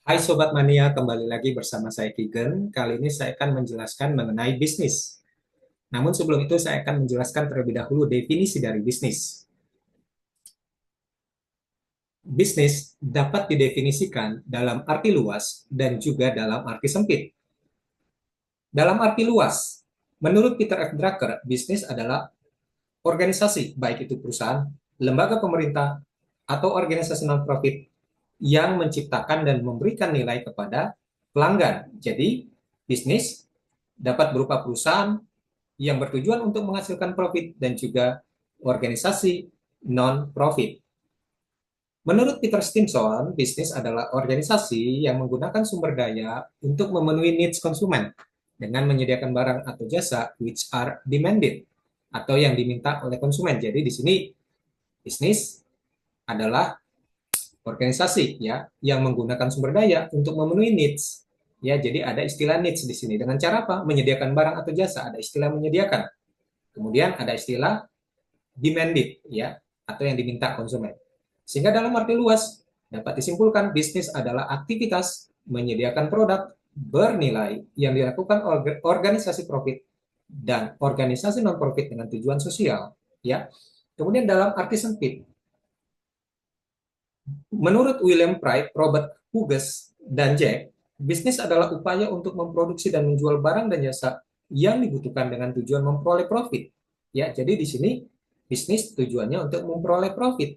Hai Sobat Mania, kembali lagi bersama saya Kigen. Kali ini saya akan menjelaskan mengenai bisnis. Namun sebelum itu saya akan menjelaskan terlebih dahulu definisi dari bisnis. Bisnis dapat didefinisikan dalam arti luas dan juga dalam arti sempit. Dalam arti luas, menurut Peter F. Drucker, bisnis adalah organisasi, baik itu perusahaan, lembaga pemerintah, atau organisasi non-profit yang menciptakan dan memberikan nilai kepada pelanggan. Jadi, bisnis dapat berupa perusahaan yang bertujuan untuk menghasilkan profit dan juga organisasi non-profit. Menurut Peter Stimson, bisnis adalah organisasi yang menggunakan sumber daya untuk memenuhi needs konsumen dengan menyediakan barang atau jasa which are demanded atau yang diminta oleh konsumen. Jadi di sini bisnis adalah organisasi ya yang menggunakan sumber daya untuk memenuhi needs. Ya, jadi ada istilah needs di sini. Dengan cara apa? Menyediakan barang atau jasa, ada istilah menyediakan. Kemudian ada istilah demanded ya atau yang diminta konsumen. Sehingga dalam arti luas dapat disimpulkan bisnis adalah aktivitas menyediakan produk bernilai yang dilakukan oleh organisasi profit dan organisasi non profit dengan tujuan sosial ya. Kemudian dalam arti sempit, menurut William Pride, Robert Hughes dan Jack, bisnis adalah upaya untuk memproduksi dan menjual barang dan jasa yang dibutuhkan dengan tujuan memperoleh profit. Ya, jadi di sini bisnis tujuannya untuk memperoleh profit.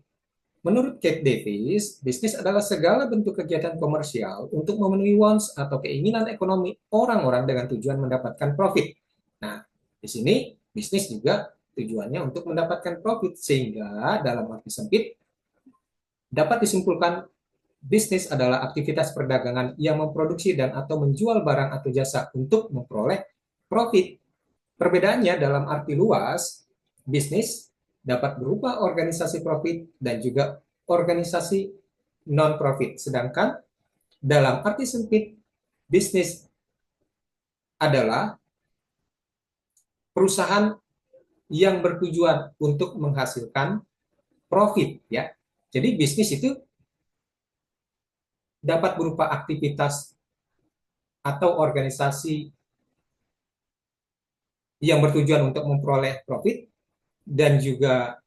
Menurut Kate Davis, bisnis adalah segala bentuk kegiatan komersial untuk memenuhi wants atau keinginan ekonomi orang-orang dengan tujuan mendapatkan profit. Nah, di sini bisnis juga tujuannya untuk mendapatkan profit, sehingga dalam arti sempit dapat disimpulkan bisnis adalah aktivitas perdagangan yang memproduksi dan atau menjual barang atau jasa untuk memperoleh profit. Perbedaannya dalam arti luas, bisnis dapat berupa organisasi profit dan juga organisasi non-profit. Sedangkan dalam arti sempit, bisnis adalah perusahaan yang bertujuan untuk menghasilkan profit ya. Jadi bisnis itu dapat berupa aktivitas atau organisasi yang bertujuan untuk memperoleh profit dan juga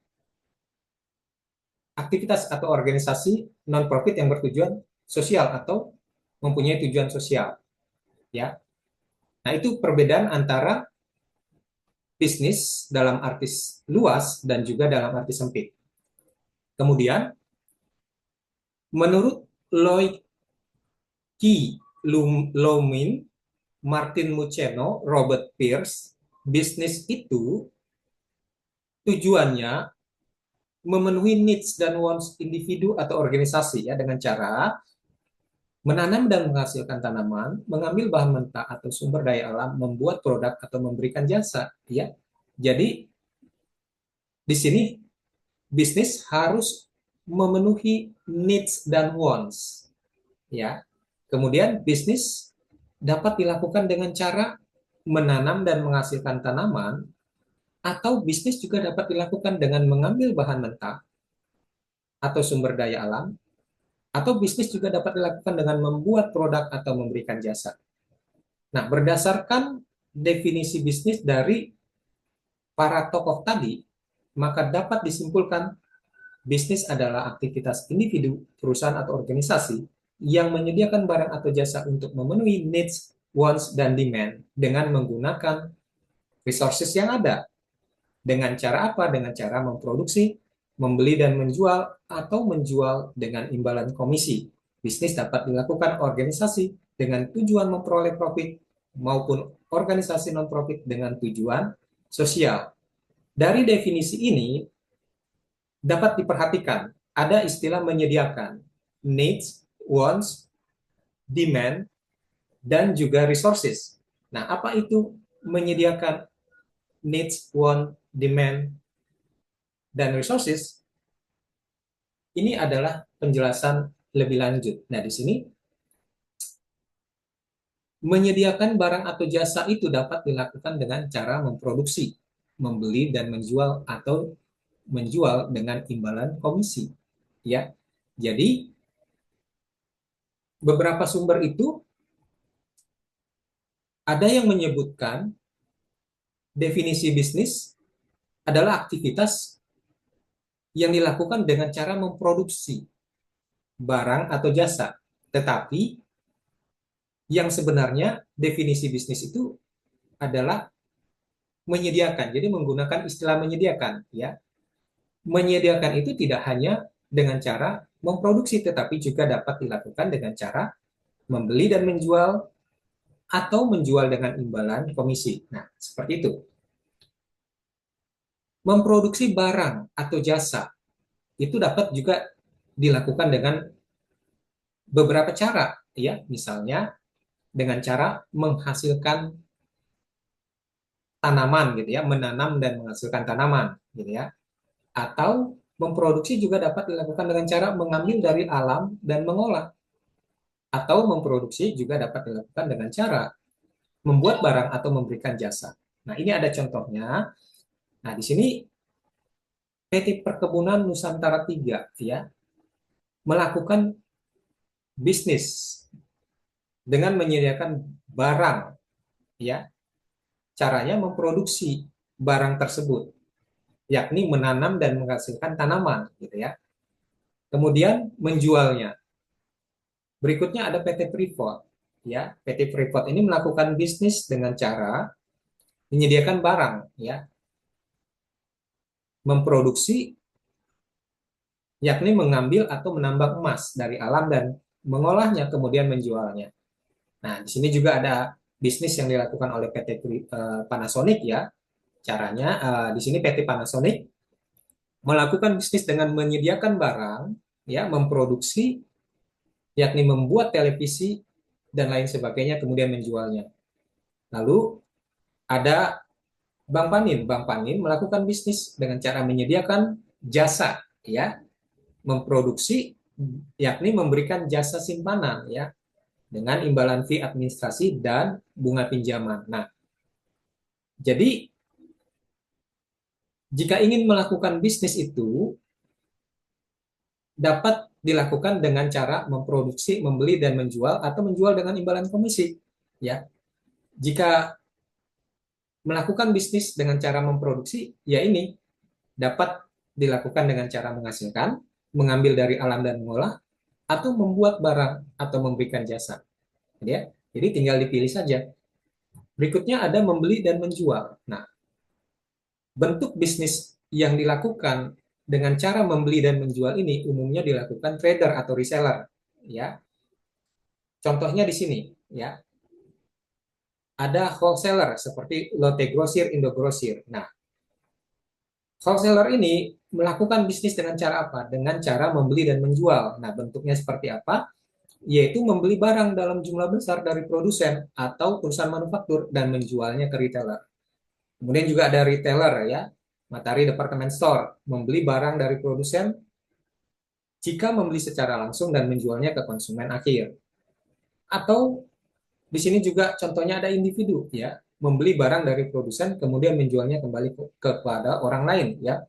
aktivitas atau organisasi non profit yang bertujuan sosial atau mempunyai tujuan sosial ya. Nah, itu perbedaan antara bisnis dalam arti luas dan juga dalam arti sempit. Kemudian menurut Lloyd K. Lomin, Martin Muceno, Robert Pierce, bisnis itu tujuannya memenuhi needs dan wants individu atau organisasi ya dengan cara menanam dan menghasilkan tanaman, mengambil bahan mentah atau sumber daya alam, membuat produk atau memberikan jasa, ya. Jadi di sini bisnis harus memenuhi needs dan wants, ya. Kemudian bisnis dapat dilakukan dengan cara menanam dan menghasilkan tanaman, atau bisnis juga dapat dilakukan dengan mengambil bahan mentah atau sumber daya alam, atau bisnis juga dapat dilakukan dengan membuat produk atau memberikan jasa. Nah, berdasarkan definisi bisnis dari para tokoh tadi, maka dapat disimpulkan bisnis adalah aktivitas individu, perusahaan atau organisasi yang menyediakan barang atau jasa untuk memenuhi needs, wants, dan demand dengan menggunakan resources yang ada. Dengan cara apa? Dengan cara memproduksi, membeli dan menjual, atau menjual dengan imbalan komisi. Bisnis dapat dilakukan organisasi dengan tujuan memperoleh profit maupun organisasi non-profit dengan tujuan sosial. Dari definisi ini dapat diperhatikan ada istilah menyediakan, needs, wants, demand, dan juga resources. Nah, apa itu menyediakan needs, want, demand, dan resources? Ini adalah penjelasan lebih lanjut. Nah, di sini menyediakan barang atau jasa itu dapat dilakukan dengan cara memproduksi, membeli dan menjual atau menjual dengan imbalan komisi. Ya. Jadi beberapa sumber itu ada yang menyebutkan definisi bisnis adalah aktivitas yang dilakukan dengan cara memproduksi barang atau jasa. Tetapi yang sebenarnya definisi bisnis itu adalah menyediakan. Jadi menggunakan istilah menyediakan, ya. Menyediakan itu tidak hanya dengan cara memproduksi, tetapi juga dapat dilakukan dengan cara membeli dan menjual atau menjual dengan imbalan komisi. Nah, seperti itu. Memproduksi barang atau jasa itu dapat juga dilakukan dengan beberapa cara, ya. Misalnya dengan cara menghasilkan tanaman gitu ya, menanam dan menghasilkan tanaman gitu ya. Atau memproduksi juga dapat dilakukan dengan cara mengambil dari alam dan mengolah. Atau memproduksi juga dapat dilakukan dengan cara membuat barang atau memberikan jasa. Nah, ini ada contohnya. Nah, di sini PT Perkebunan Nusantara 3 ya melakukan bisnis dengan menyediakan barang ya. Caranya memproduksi barang tersebut, yakni menanam dan menghasilkan tanaman gitu ya. Kemudian menjualnya. Berikutnya ada PT Freeport ya. PT Freeport ini melakukan bisnis dengan cara menyediakan barang ya, memproduksi yakni mengambil atau menambang emas dari alam dan mengolahnya kemudian menjualnya. Nah, di sini juga ada bisnis yang dilakukan oleh PT Panasonic ya. Caranya di sini PT Panasonic melakukan bisnis dengan menyediakan barang ya, memproduksi yakni membuat televisi dan lain sebagainya kemudian menjualnya. Lalu ada Bank Panin. Bank Panin melakukan bisnis dengan cara menyediakan jasa ya, memproduksi yakni memberikan jasa simpanan ya dengan imbalan fee administrasi dan bunga pinjaman. Nah, jadi jika ingin melakukan bisnis itu dapat dilakukan dengan cara memproduksi, membeli dan menjual atau menjual dengan imbalan komisi ya. Jika melakukan bisnis dengan cara memproduksi, ya ini dapat dilakukan dengan cara menghasilkan, mengambil dari alam dan mengolah, atau membuat barang atau memberikan jasa. Ya, jadi tinggal dipilih saja. Berikutnya ada membeli dan menjual. Nah, bentuk bisnis yang dilakukan dengan cara membeli dan menjual ini umumnya dilakukan trader atau reseller. Ya, contohnya di sini. Ya, ada wholesaler seperti Lotte Grosir, Indo Grosir. Nah, wholesaler ini melakukan bisnis dengan cara apa? Dengan cara membeli dan menjual. Nah, bentuknya seperti apa? Yaitu membeli barang dalam jumlah besar dari produsen atau perusahaan manufaktur dan menjualnya ke retailer. Kemudian juga ada retailer ya, Matahari Department Store, membeli barang dari produsen jika membeli secara langsung dan menjualnya ke konsumen akhir. Atau di sini juga contohnya ada individu ya, membeli barang dari produsen kemudian menjualnya kembali kepada orang lain ya.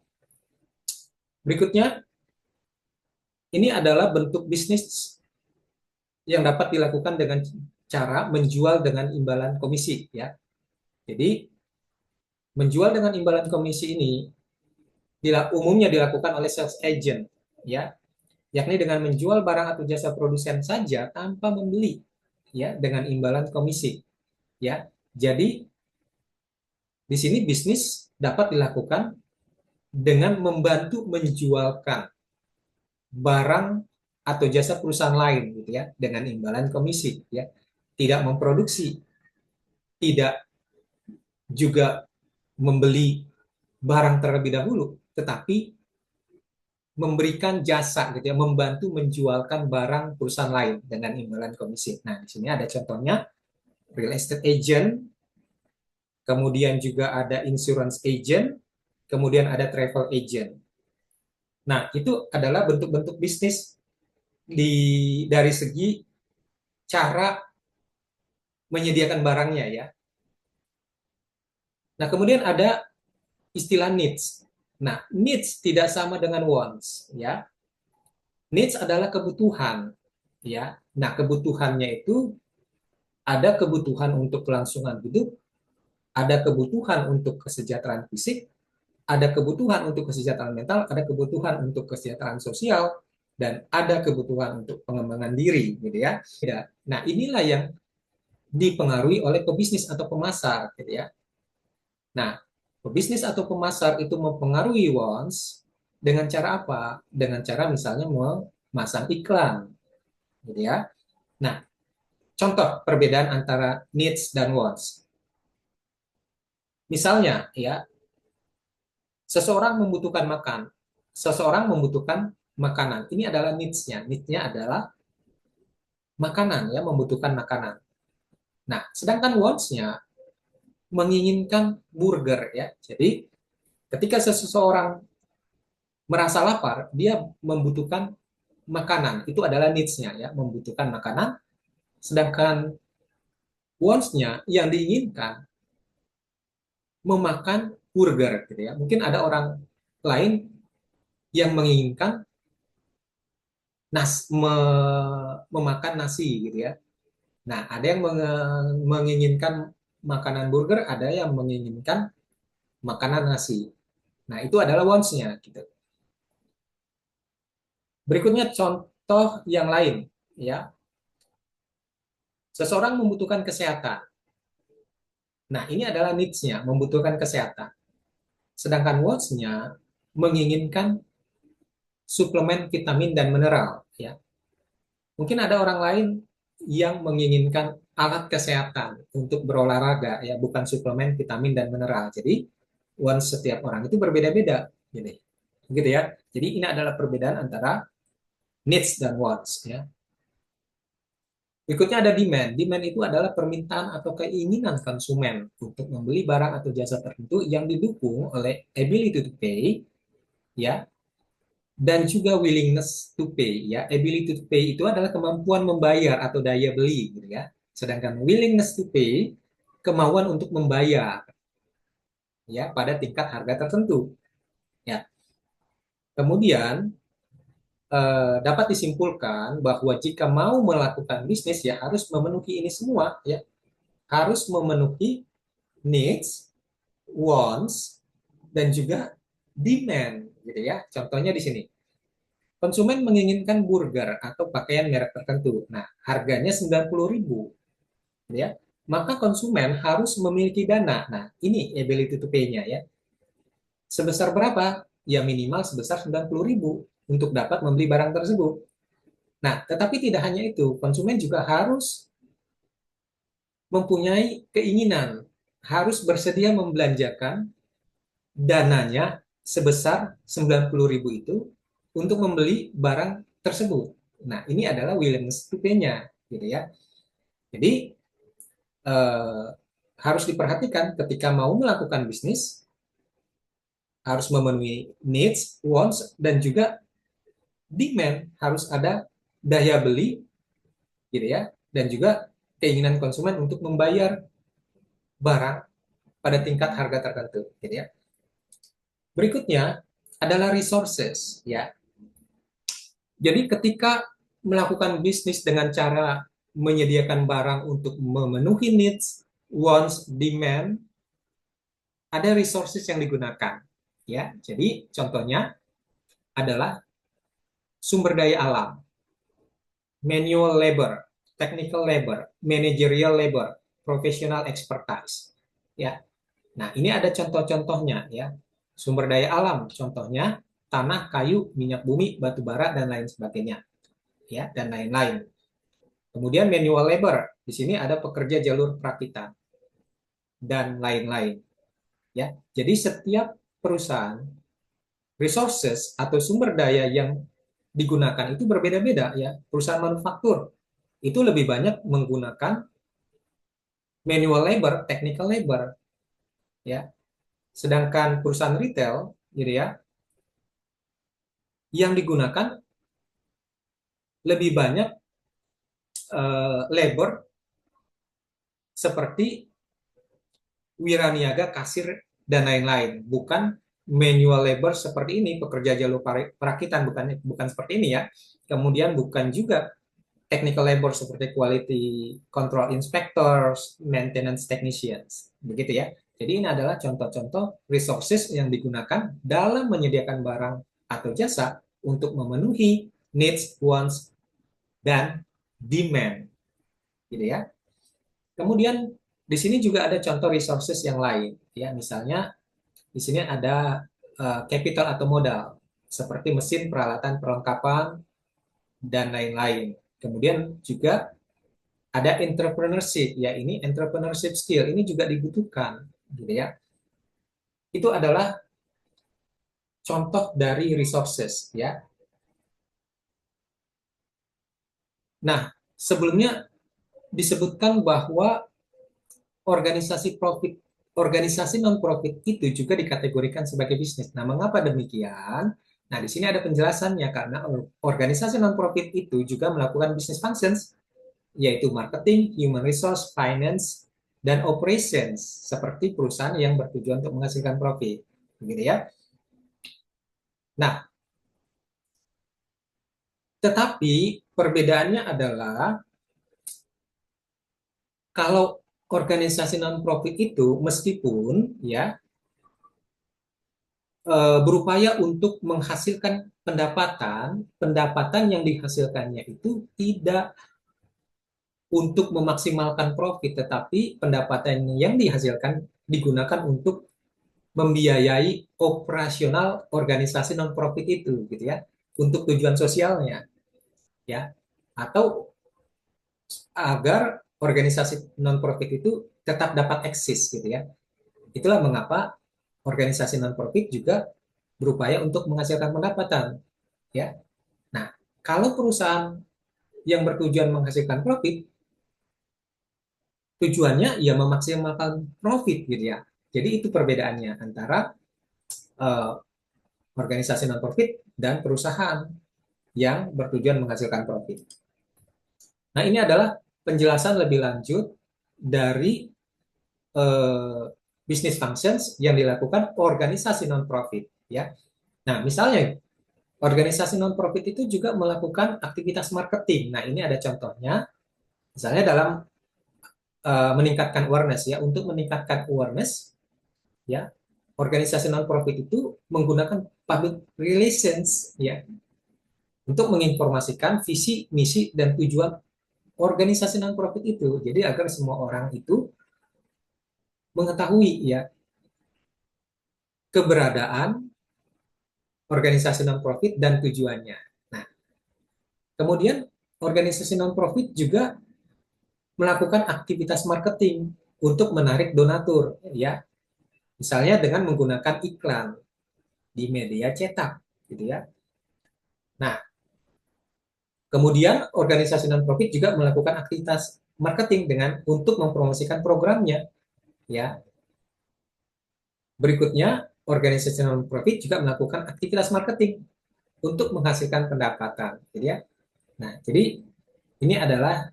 Berikutnya ini adalah bentuk bisnis yang dapat dilakukan dengan cara menjual dengan imbalan komisi ya. Jadi menjual dengan imbalan komisi ini umumnya dilakukan oleh sales agent ya, yakni dengan menjual barang atau jasa produsen saja tanpa membeli ya dengan imbalan komisi ya. Jadi di sini bisnis dapat dilakukan dengan membantu menjualkan barang atau jasa perusahaan lain gitu ya dengan imbalan komisi ya. Tidak memproduksi, tidak juga membeli barang terlebih dahulu, tetapi memberikan jasa gitu ya, membantu menjualkan barang perusahaan lain dengan imbalan komisi. Nah, di sini ada contohnya real estate agent, kemudian juga ada insurance agent, kemudian ada travel agent. Nah, itu adalah bentuk-bentuk bisnis dari segi cara menyediakan barangnya ya. Nah, kemudian ada istilah needs. Nah, needs tidak sama dengan wants ya. Needs adalah kebutuhan. ya. Nah, kebutuhannya itu ada kebutuhan untuk kelangsungan hidup, ada kebutuhan untuk kesejahteraan fisik, ada kebutuhan untuk kesejahteraan mental, ada kebutuhan untuk kesejahteraan sosial, dan ada kebutuhan untuk pengembangan diri, gitu ya. Nah, inilah yang dipengaruhi oleh pebisnis atau pemasar, gitu ya. Nah, pebisnis atau pemasar itu mempengaruhi wants dengan cara apa? Dengan cara misalnya memasang iklan, gitu ya. Nah, contoh perbedaan antara needs dan wants. Misalnya, ya, seseorang membutuhkan makan, seseorang membutuhkan makanan. Ini adalah needs-nya. Needs-nya adalah makanan, ya, membutuhkan makanan. Nah, sedangkan wants-nya menginginkan burger, ya. Jadi, ketika seseorang merasa lapar, dia membutuhkan makanan. Itu adalah needs-nya, ya, membutuhkan makanan. Sedangkan wants-nya yang diinginkan memakan burger, gitu ya. Mungkin ada orang lain yang menginginkan memakan nasi, gitu ya. Nah, ada yang menginginkan makanan burger, ada yang menginginkan makanan nasi. Nah, itu adalah wants-nya, gitu. Berikutnya contoh yang lain, ya. Seseorang membutuhkan kesehatan. Nah, ini adalah needs-nya, membutuhkan kesehatan. Sedangkan wants-nya menginginkan suplemen vitamin dan mineral, ya. Mungkin ada orang lain yang menginginkan alat kesehatan untuk berolahraga, ya, bukan suplemen vitamin dan mineral. Jadi, wants setiap orang itu berbeda-beda, gitu. Gitu ya. Jadi ini adalah perbedaan antara needs dan wants, ya. Berikutnya ada demand. Demand itu adalah permintaan atau keinginan konsumen untuk membeli barang atau jasa tertentu yang didukung oleh ability to pay, ya, dan juga willingness to pay, ya. Ability to pay itu adalah kemampuan membayar atau daya beli, gitu ya. Sedangkan willingness to pay kemauan untuk membayar, ya, pada tingkat harga tertentu, ya. Kemudian dapat disimpulkan bahwa jika mau melakukan bisnis, ya, harus memenuhi ini semua, ya. Harus memenuhi needs, wants, dan juga demand, gitu ya. Contohnya di sini. Konsumen menginginkan burger atau pakaian merek tertentu. Nah, harganya 90.000, ya. Maka konsumen harus memiliki dana. Nah, ini ability to pay-nya, ya. Sebesar berapa? Ya minimal sebesar 90.000 untuk dapat membeli barang tersebut. Nah, tetapi tidak hanya itu, konsumen juga harus mempunyai keinginan, harus bersedia membelanjakan dananya sebesar 90.000 itu untuk membeli barang tersebut. Nah, ini adalah willingness to pay-nya, gitu ya. Jadi eh, harus diperhatikan ketika mau melakukan bisnis, harus memenuhi needs, wants, dan juga demand, harus ada daya beli, gitu ya, dan juga keinginan konsumen untuk membayar barang pada tingkat harga tertentu, gitu ya. Berikutnya adalah resources, ya. Jadi ketika melakukan bisnis dengan cara menyediakan barang untuk memenuhi needs, wants, demand, ada resources yang digunakan, ya. Jadi contohnya adalah sumber daya alam, manual labor, technical labor, managerial labor, professional expertise, ya. Nah, ini ada contoh-contohnya, ya. Sumber daya alam, contohnya tanah, kayu, minyak bumi, batu bara, dan lain sebagainya, ya, dan lain-lain. Kemudian manual labor, di sini ada pekerja jalur perakitan dan lain-lain, ya. Jadi setiap perusahaan resources atau sumber daya yang digunakan itu berbeda-beda, ya. Perusahaan manufaktur itu lebih banyak menggunakan manual labor, technical labor, ya. Sedangkan perusahaan retail, gitu ya, yang digunakan lebih banyak labor seperti wiraniaga, kasir, dan lain-lain. Bukan manual labor seperti ini, pekerja jalur perakitan, bukan seperti ini, ya. Kemudian bukan juga technical labor seperti quality control inspectors, maintenance technicians, begitu ya. Jadi ini adalah contoh-contoh resources yang digunakan dalam menyediakan barang atau jasa untuk memenuhi needs, wants, dan demand, gitu ya. Kemudian di sini juga ada contoh resources yang lain, ya. Misalnya di sini ada capital atau modal, seperti mesin, peralatan, perlengkapan, dan lain-lain. Kemudian juga ada entrepreneurship, ya ini entrepreneurship skill ini juga dibutuhkan, gitu ya. Itu adalah contoh dari resources, ya. Nah, sebelumnya disebutkan bahwa organisasi profit, organisasi non profit itu juga dikategorikan sebagai bisnis. Nah, mengapa demikian? Nah, di sini ada penjelasannya karena organisasi non profit itu juga melakukan business functions, yaitu marketing, human resource, finance, dan operations, seperti perusahaan yang bertujuan untuk menghasilkan profit. Begitu ya. Nah, tetapi perbedaannya adalah kalau organisasi non-profit itu meskipun ya berupaya untuk menghasilkan pendapatan, pendapatan yang dihasilkannya itu tidak untuk memaksimalkan profit, tetapi pendapatan yang dihasilkan digunakan untuk membiayai operasional organisasi non profit itu, gitu ya, untuk tujuan sosialnya, ya, atau agar organisasi non profit itu tetap dapat eksis, gitu ya. Itulah mengapa organisasi non profit juga berupaya untuk menghasilkan pendapatan, ya. Nah, kalau perusahaan yang bertujuan menghasilkan profit, tujuannya ya memaksimalkan profit, gitu ya. Jadi itu perbedaannya antara uh, organisasi non profit dan perusahaan yang bertujuan menghasilkan profit. Nah, ini adalah penjelasan lebih lanjut dari uh, business functions yang dilakukan organisasi non profit, ya. Nah, misalnya organisasi non profit itu juga melakukan aktivitas marketing. Nah, ini ada contohnya. Misalnya dalam meningkatkan awareness, ya, untuk meningkatkan awareness, ya, organisasi non profit itu menggunakan public relations, ya, untuk menginformasikan visi, misi, dan tujuan organisasi non profit itu. Jadi agar semua orang itu mengetahui, ya, keberadaan organisasi non profit dan tujuannya. Nah, kemudian organisasi non profit juga melakukan aktivitas marketing untuk menarik donatur, ya. Misalnya dengan menggunakan iklan di media cetak, gitu ya. Nah, kemudian organisasi non-profit juga melakukan aktivitas marketing dengan untuk mempromosikan programnya, ya. Berikutnya, organisasi non-profit juga melakukan aktivitas marketing untuk menghasilkan pendapatan, gitu ya. Nah, jadi ini adalah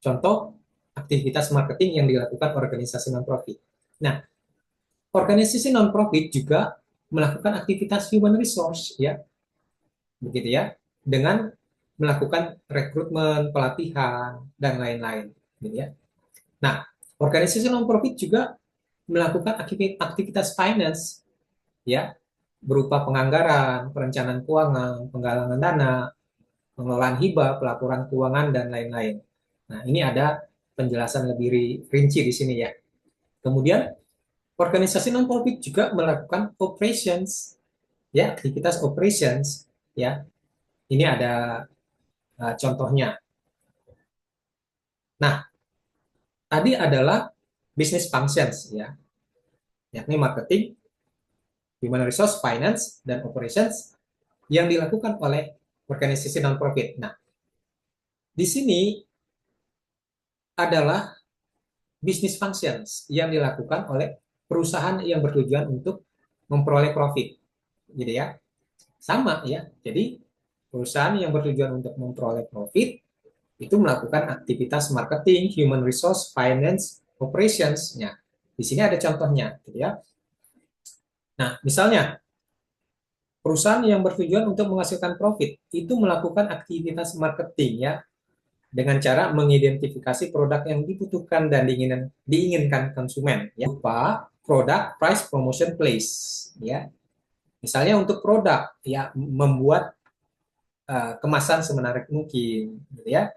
contoh aktivitas marketing yang dilakukan organisasi non-profit. Nah, organisasi non-profit juga melakukan aktivitas human resource, ya, begitu ya, dengan melakukan rekrutmen, pelatihan, dan lain-lain, gitu ya. Nah, organisasi non-profit juga melakukan aktivitas finance, ya, berupa penganggaran, perencanaan keuangan, penggalangan dana, pengelolaan hibah, pelaporan keuangan, dan lain-lain. Nah, ini ada penjelasan lebih rinci di sini, ya. Kemudian, organisasi non-profit juga melakukan operations, ya, aktivitas operations, ya. Ini ada contohnya. Nah, tadi adalah business functions, ya, yakni marketing, human resource, finance, dan operations yang dilakukan oleh organisasi non-profit. Nah, di sini adalah business functions yang dilakukan oleh perusahaan yang bertujuan untuk memperoleh profit, gitu ya. Sama, ya. Jadi perusahaan yang bertujuan untuk memperoleh profit itu melakukan aktivitas marketing, human resource, finance, operations. Nah, di sini ada contohnya, gitu ya. Nah, misalnya perusahaan yang bertujuan untuk menghasilkan profit itu melakukan aktivitas marketing, ya, dengan cara mengidentifikasi produk yang dibutuhkan dan diinginkan konsumen, ya, berupa produk, price, promotion, place, ya. Misalnya untuk produk, ya, membuat kemasan semenarik mungkin, gitu ya,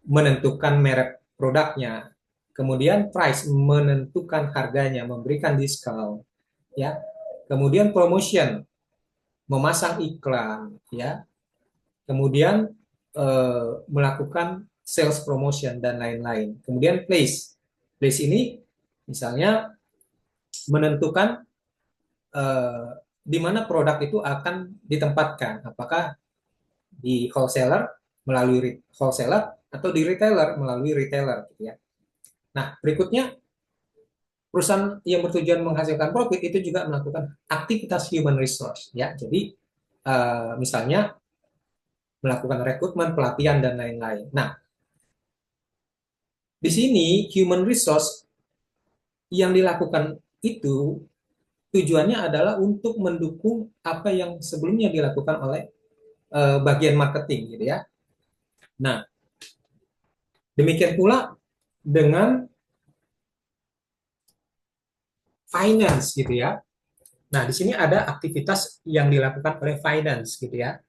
menentukan merek produknya, kemudian price, menentukan harganya, memberikan diskon, ya, kemudian promotion, memasang iklan, ya, kemudian melakukan sales promotion dan lain-lain. Kemudian place, place ini misalnya menentukan eh, di mana produk itu akan ditempatkan, apakah di wholesaler melalui wholesaler atau di retailer melalui retailer, gitu ya. Nah, berikutnya perusahaan yang bertujuan menghasilkan profit itu juga melakukan aktivitas human resource, ya. Jadi misalnya melakukan rekrutmen, pelatihan dan lain-lain. Nah, di sini human resource yang dilakukan itu tujuannya adalah untuk mendukung apa yang sebelumnya dilakukan oleh bagian marketing, gitu ya. Nah, demikian pula dengan finance, gitu ya. Nah, di sini ada aktivitas yang dilakukan oleh finance, gitu ya.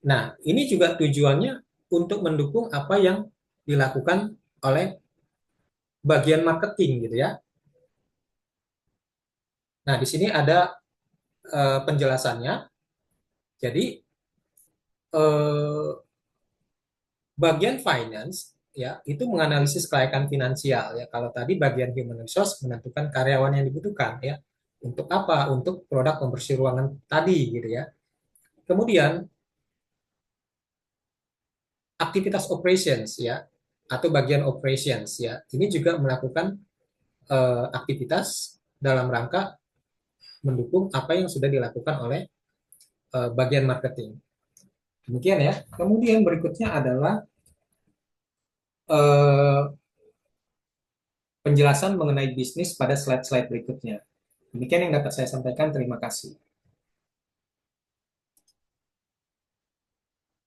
Nah, ini juga tujuannya untuk mendukung apa yang dilakukan oleh bagian marketing, gitu ya. Nah, di sini ada penjelasannya. Jadi eh, bagian finance, ya, itu menganalisis kelayakan finansial, ya. Kalau tadi bagian human resource menentukan karyawan yang dibutuhkan, ya. Untuk apa? Untuk produk pembersih ruangan tadi, gitu ya. Kemudian aktivitas operations, ya, atau bagian operations, ya. Ini juga melakukan aktivitas dalam rangka mendukung apa yang sudah dilakukan oleh bagian marketing. Demikian, ya. Kemudian berikutnya adalah eh, penjelasan mengenai bisnis pada slide-slide berikutnya. Demikian yang dapat saya sampaikan. Terima kasih.